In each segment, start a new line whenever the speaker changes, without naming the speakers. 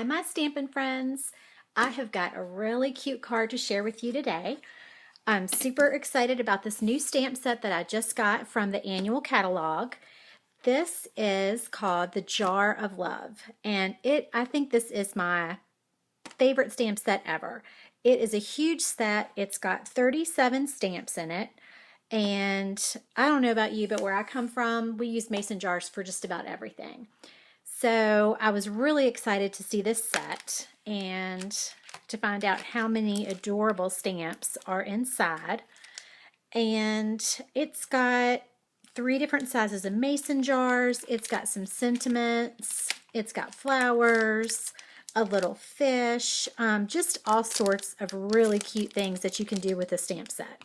Hi, my Stampin' friends. I have got a really cute card to share with you today. I'm super excited about this new stamp set that I just got from the annual catalog. This is called the Jar of Love, and I think this is my favorite stamp set ever. It is a huge set. It's got 37 stamps in it. And I don't know about you, but where I come from, we use mason jars for just about everything. So I was really excited to see this set and to find out how many adorable stamps are inside. And it's got 3 different sizes of mason jars. It's got some sentiments. It's got flowers, a little fish, just all sorts of really cute things that you can do with a stamp set.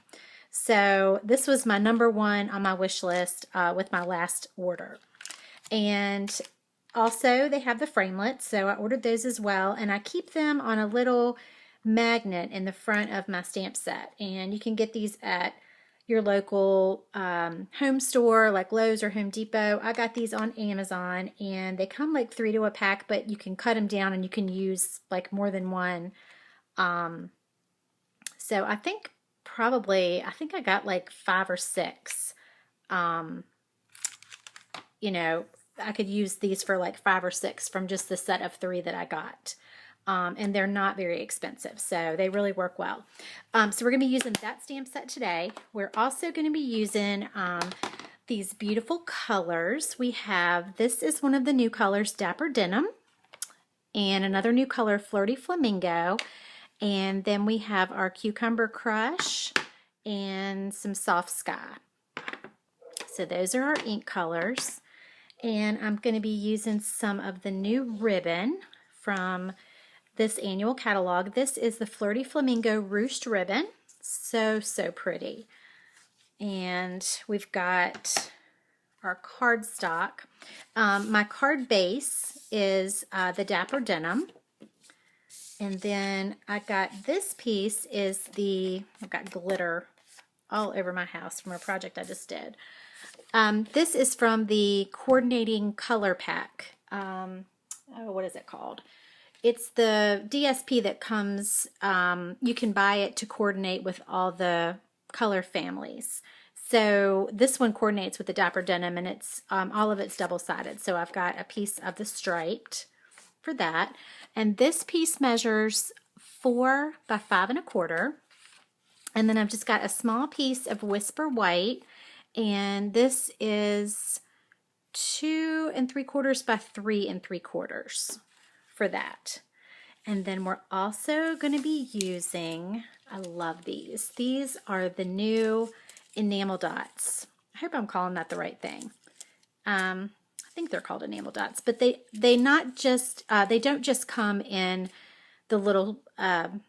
So this was my #1 on my wish list with my last order. And also they have the framelits, so I ordered those as well, and I keep them on a little magnet in the front of my stamp set. And you can get these at your local home store like Lowe's or Home Depot. I got these on Amazon, and they come like 3 to a pack, but you can cut them down and you can use like more than one. So I think I got like 5 or 6. You know, I could use these for like 5 or 6 from just the set of 3 that I got. And they're not very expensive, so they really work well. So we're going to be using that stamp set today. We're also going to be using these beautiful colors. This is one of the new colors, Dapper Denim, and another new color, Flirty Flamingo. And then we have our Cucumber Crush and some Soft Sky. So those are our ink colors. And I'm going to be using some of the new ribbon from this annual catalog. This is the Flirty Flamingo Ruched ribbon. So pretty. And we've got our cardstock. My card base is the Dapper Denim. And then I got this piece I've got glitter all over my house from a project I just did. This is from the Coordinating Color Pack. What is it called? It's the DSP that comes, you can buy it to coordinate with all the color families. So this one coordinates with the Dapper Denim, and it's all of it's double-sided. So I've got a piece of the striped for that. And this piece measures 4 by 5 1/4. And then I've just got a small piece of Whisper White, and this is 2 3/4 by 3 3/4 for that. And then we're also going to be using, I love these. These are the new enamel dots. I hope I'm calling that the right thing. I think they're called enamel dots, but they don't just come in the little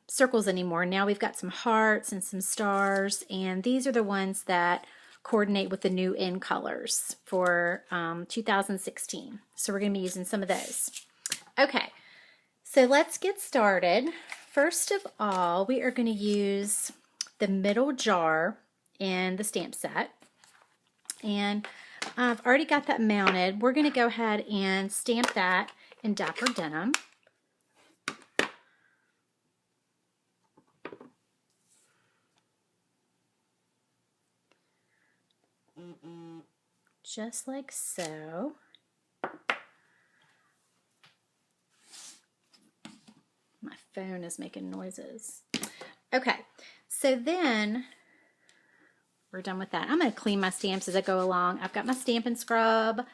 circles anymore. Now we've got some hearts and some stars, and these are the ones that coordinate with the new in colors for 2016. So we're going to be using some of those. Okay, so let's get started. First of all, we are going to use the middle jar in the stamp set. And I've already got that mounted. We're going to go ahead and stamp that in Dapper Denim. Just like so. My phone is making noises. Okay, so then we're done with that. I'm going to clean my stamps as I go along. I've got my Stampin' Scrub.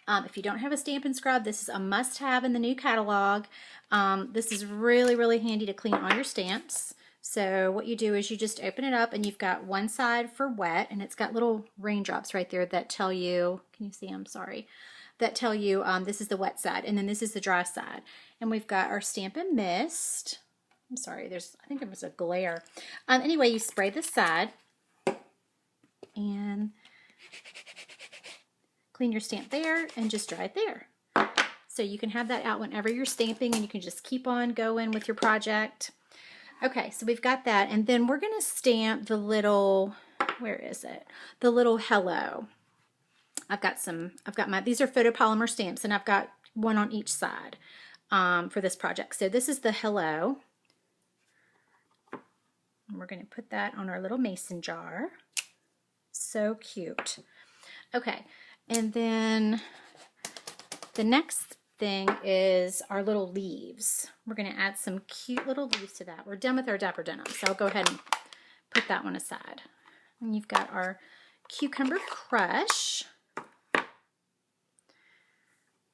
If you don't have a Stampin' Scrub, this is a must-have in the new catalog. This is really handy to clean all your stamps. So what you do is you just open it up, and you've got one side for wet, and it's got little raindrops right there that tell you, can you see? I'm sorry. That tell you this is the wet side, and then this is the dry side. And we've got our Stampin' Mist. I'm sorry, I think there was a glare. Anyway, you spray this side and clean your stamp there and just dry it there. So you can have that out whenever you're stamping, and you can just keep on going with your project. Okay, so we've got that, and then we're going to stamp the little, where is it? The little hello. These are photopolymer stamps, and I've got one on each side. for this project. So this is the hello. And we're going to put that on our little mason jar. So cute. Okay, and then the next thing is our little leaves. We're going to add some cute little leaves to that. We're done with our Dapper Denim, so I'll go ahead and put that one aside. And you've got our Cucumber Crush.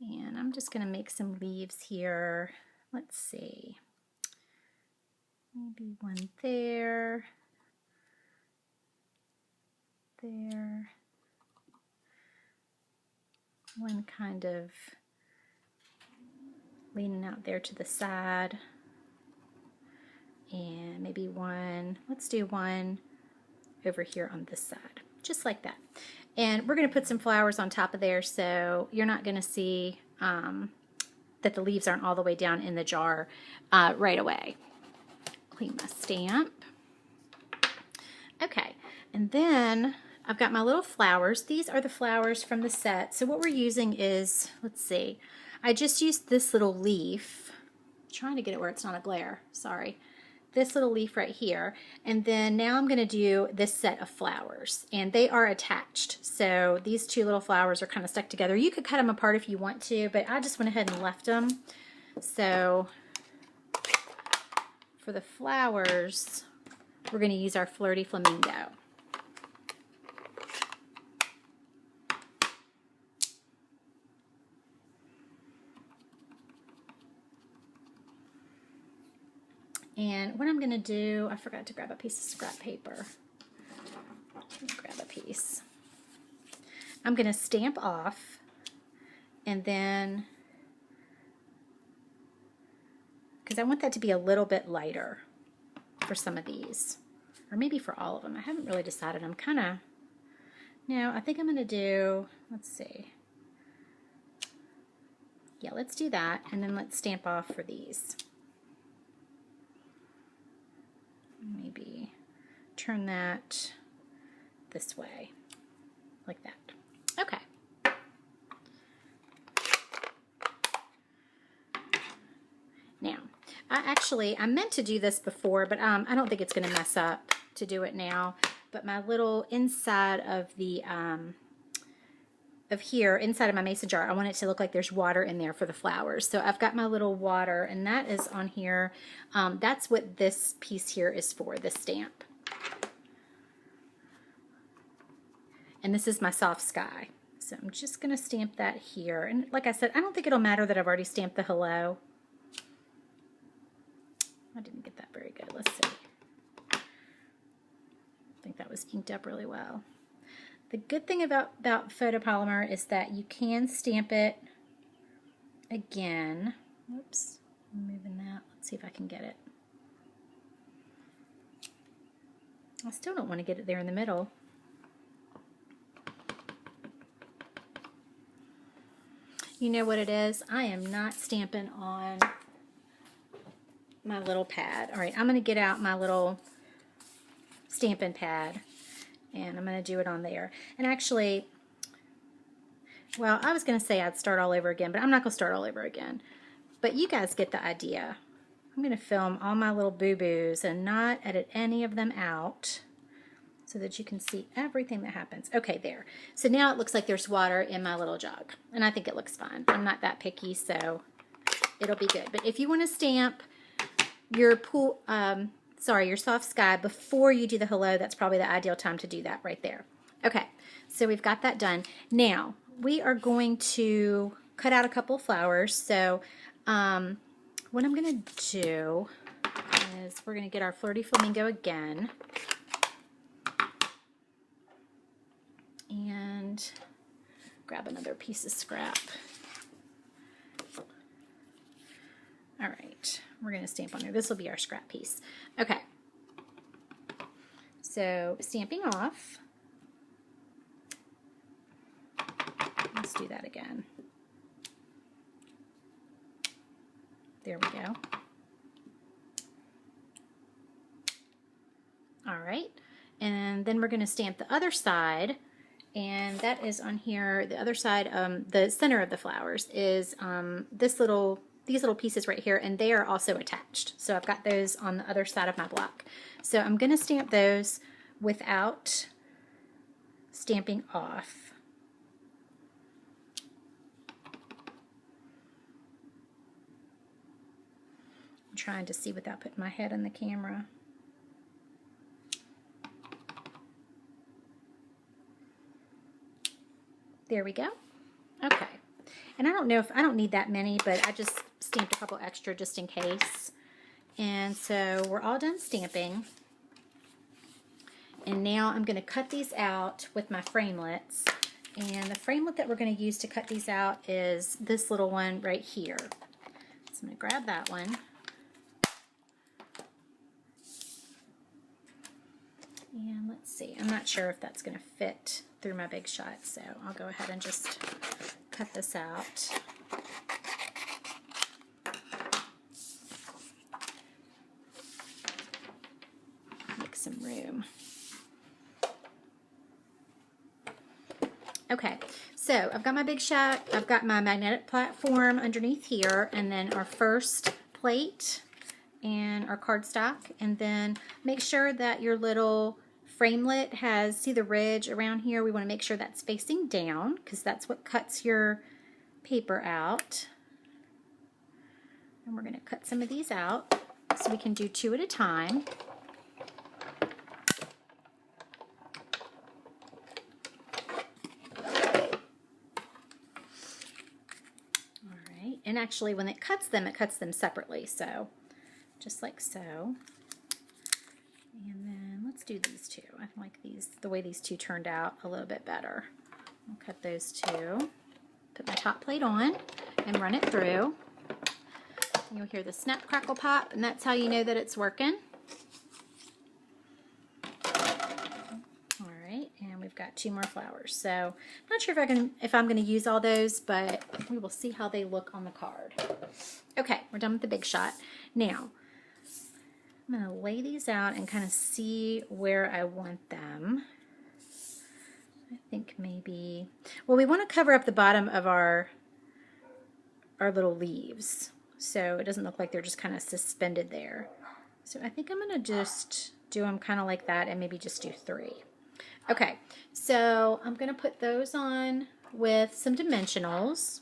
And I'm just going to make some leaves here. Let's see. Maybe one there. There. One kind of leaning out there to the side. And maybe one, let's do one over here on this side, just like that. And we're going to put some flowers on top of there, so you're not going to see that the leaves aren't all the way down in the jar right away. Clean my stamp. Okay, and then I've got my little flowers. These are the flowers from the set. So what we're using is, let's see, I just used this little leaf. I'm trying to get it where it's not a glare, sorry. This little leaf right here, and then now I'm going to do this set of flowers, and they are attached. So these two little flowers are kind of stuck together. You could cut them apart if you want to, but I just went ahead and left them. So for the flowers, we're going to use our Flirty Flamingo. And what I'm going to do, I forgot to grab a piece of scrap paper. Grab a piece. I'm going to stamp off, and then, because I want that to be a little bit lighter for some of these, or maybe for all of them. I haven't really decided. I'm kind of, no, I think I'm going to do, let's see. Yeah, let's do that, and then let's stamp off for these. Maybe turn that this way, like that. Okay. Now, I meant to do this before, but I don't think it's going to mess up to do it now. But my little inside of the inside of my mason jar, I want it to look like there's water in there for the flowers. So I've got my little water, and that is on here. That's what this piece here is for, this stamp. And this is my soft sky. So I'm just going to stamp that here. And like I said, I don't think it'll matter that I've already stamped the hello. I didn't get that very good. Let's see. I think that was inked up really well. The good thing about photopolymer is that you can stamp it again. Whoops, I'm moving that. Let's see if I can get it. I still don't want to get it there in the middle. You know what it is? I am not stamping on my little pad. All right, I'm going to get out my little Stampin' pad, and I'm going to do it on there. And actually, well, I was going to say I'd start all over again, but I'm not going to start all over again. But you guys get the idea. I'm going to film all my little boo-boos and not edit any of them out so that you can see everything that happens. Okay, there. So now it looks like there's water in my little jug, and I think it looks fine. I'm not that picky, so it'll be good. But if you want to stamp your your soft sky before you do the hello, that's probably the ideal time to do that right there. Okay, so we've got that done. Now, we are going to cut out a couple of flowers. So what I'm going to do is we're going to get our Flirty Flamingo again. And grab another piece of scrap. All right, we're going to stamp on there. This will be our scrap piece. Okay, so stamping off. Let's do that again. There we go. All right, and then we're going to stamp the other side, and that is on here. The other side, the center of the flowers is this little these little pieces right here, and they are also attached. So I've got those on the other side of my block. So I'm going to stamp those without stamping off. I'm trying to see without putting my head in the camera. There we go. Okay. And I don't know if, I don't need that many, but I just stamped a couple extra just in case. And so we're all done stamping. And now I'm going to cut these out with my framelits. And the framelit that we're going to use to cut these out is this little one right here. So I'm going to grab that one. And let's see, I'm not sure if that's going to fit through my big shot, so I'll go ahead and just cut this out. Make some room. Okay, so I've got my big shot, I've got my magnetic platform underneath here, and then our first plate and our cardstock, and then make sure that your little framelit has, see the ridge around here, we want to make sure that's facing down because that's what cuts your paper out. And we're going to cut some of these out so we can do 2 at a time. Alright, and actually when it cuts them separately, so just like so. And then let's do these two. I like these, the way these two turned out a little bit better. I'll cut those two. Put my top plate on and run it through. You'll hear the snap, crackle, pop, and that's how you know that it's working. Alright, and we've got 2 more flowers. So I'm not sure if I'm going to use all those, but we will see how they look on the card. Okay, we're done with the big shot. Now, I'm going to lay these out and kind of see where I want them. I think maybe, well, we want to cover up the bottom of our little leaves so it doesn't look like they're just kind of suspended there. So I think I'm going to just do them kind of like that and maybe just do 3. Okay, so I'm going to put those on with some dimensionals.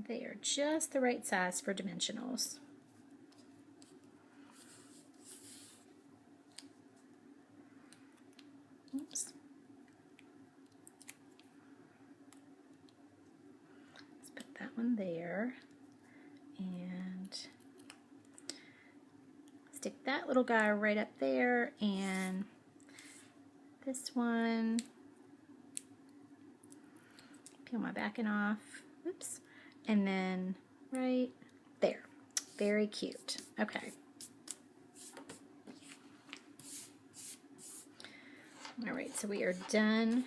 They are just the right size for dimensionals. Oops. Let's put that one there and stick that little guy right up there, and this one, peel my backing off. Oops. And then right there. Very cute. Okay. All right, so we are done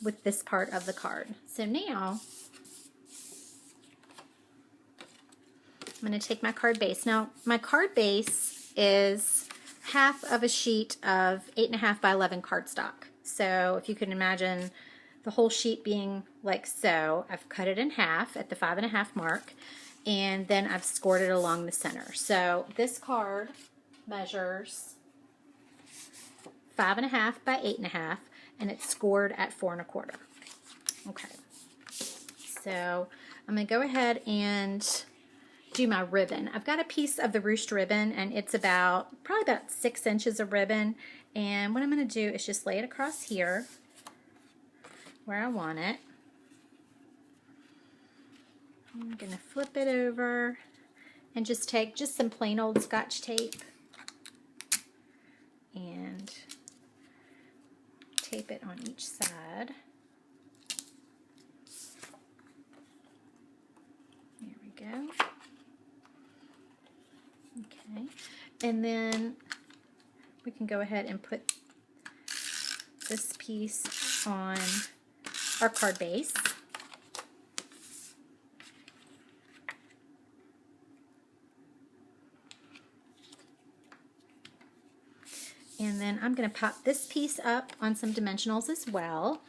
with this part of the card. So now I'm going to take my card base. Now, my card base is half of a sheet of 8.5 by 11 cardstock. So if you can imagine the whole sheet being like so, I've cut it in half at the 5.5 mark, and then I've scored it along the center. So this card measures 5.5 by 8.5, and it's scored at 4 1/4. Okay, so I'm going to go ahead and do my ribbon. I've got a piece of the ruched ribbon, and it's probably about 6 inches of ribbon, and what I'm going to do is just lay it across here where I want it. I'm going to flip it over and just take some plain old Scotch tape and tape it on each side. There we go. Okay, and then we can go ahead and put this piece on our card base. And then I'm going to pop this piece up on some dimensionals as well.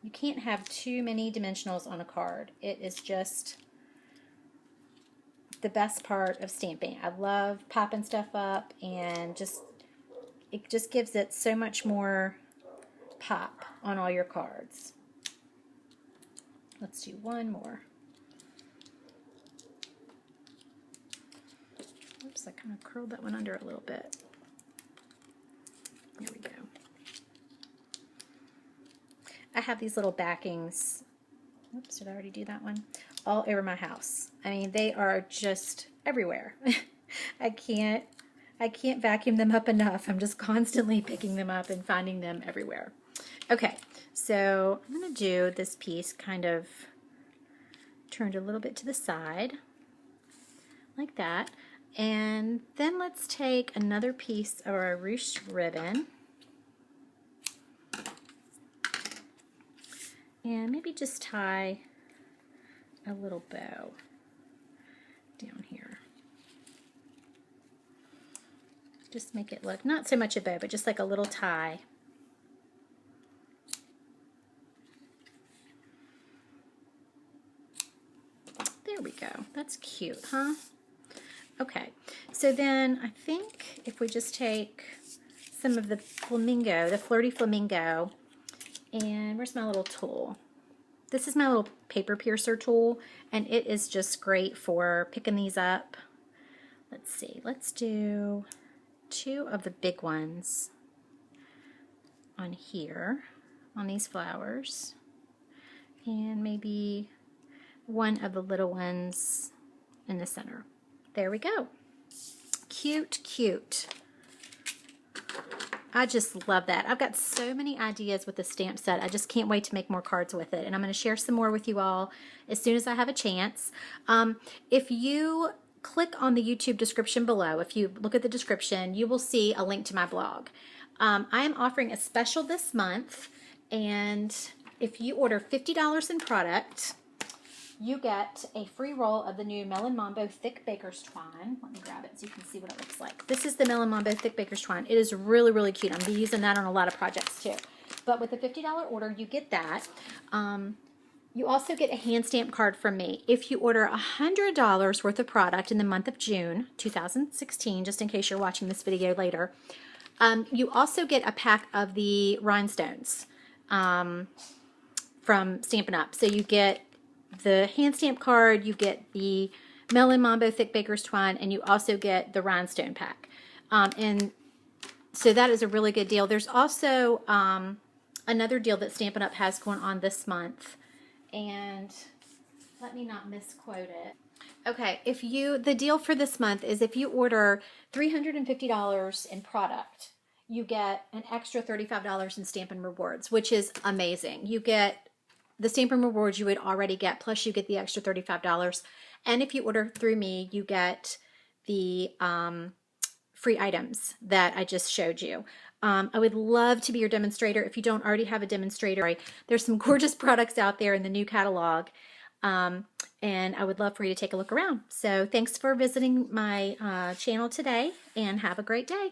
You can't have too many dimensionals on a card. It is just the best part of stamping. I love popping stuff up, and it just gives it so much more pop on all your cards. Let's do one more. Oops, I kind of curled that one under a little bit. There we go. I have these little backings. Oops, did I already do that one? All over my house. I mean, they are just everywhere. I can't vacuum them up enough. I'm just constantly picking them up and finding them everywhere. Okay, so I'm going to do this piece kind of turned a little bit to the side, like that. And then let's take another piece of our ruched ribbon and maybe just tie a little bow down here. Just make it look not so much a bow, but just like a little tie. There we go. That's cute, huh? Okay, so then I think if we just take some of the flamingo, the flirty flamingo, and where's my little tool? This is my little paper piercer tool, and it is just great for picking these up. Let's see, let's do 2 of the big ones on here, on these flowers, and maybe 1 of the little ones in the center. There we go. Cute, cute. I just love that. I've got so many ideas with the stamp set. I just can't wait to make more cards with it. And I'm going to share some more with you all as soon as I have a chance. If you click on the YouTube description below, if you look at the description, you will see a link to my blog. I am offering a special this month, and if you order $50 in product, you get a free roll of the new Melon Mambo Thick Baker's Twine. Let me grab it so you can see what it looks like. This is the Melon Mambo Thick Baker's Twine. It is really, really cute. I'm going to be using that on a lot of projects too. But with the $50 order, you get that. You also get a hand stamp card from me. If you order $100 worth of product in the month of June 2016, just in case you're watching this video later, you also get a pack of the rhinestones from Stampin' Up. So you get the hand stamp card, you get the Melon Mambo Thick Baker's Twine, and you also get the rhinestone pack. And so that is a really good deal. There's also another deal that Stampin' Up has going on this month, and let me not misquote it. Okay, the deal for this month is if you order $350 in product, you get an extra $35 in Stampin' Rewards, which is amazing. You get the Stampin' Rewards you would already get, plus you get the extra $35. And if you order through me, you get the free items that I just showed you. I would love to be your demonstrator. If you don't already have a demonstrator, there's some gorgeous products out there in the new catalog. And I would love for you to take a look around. So thanks for visiting my channel today, and have a great day.